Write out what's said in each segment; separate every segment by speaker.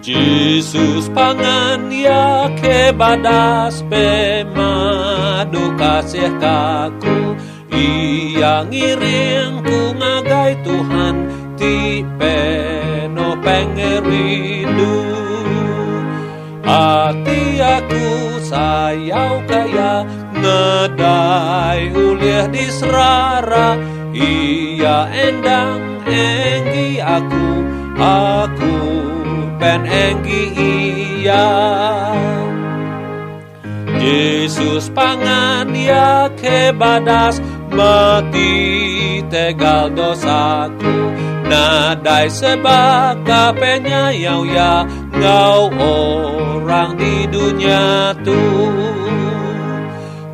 Speaker 1: Yesus pangan ya kebadas pemadu kasih kaku, ia ngiringku ngagai Tuhan ti peno pengerindu. Hati aku sayau kaya ngedai ulih di serara, ia endang enggi aku pen enggi iya. Yesus pangan ya kebadas mati tegal dosaku, nadai sebaka penyayau ya ngau orang di dunia tu.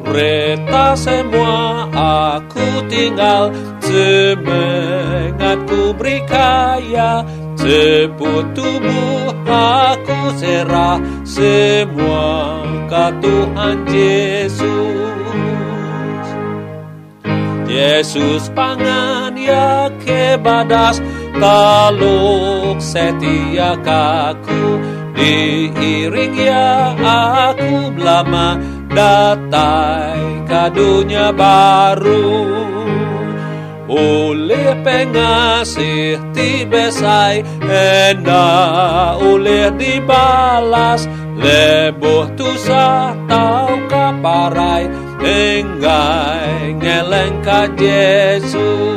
Speaker 1: Reta semua aku tinggal, semangatku berikaya, seput tubuh aku serah semua ke Tuhan Yesus. Yesus pangan ya kebadas taluk setia kaku, diiring ya aku belama datai kadunya baru. Oleh pengasih tibesai enda oleh dibalas, leboh tusah tau kaparai enggai ngeleng ka Yesus.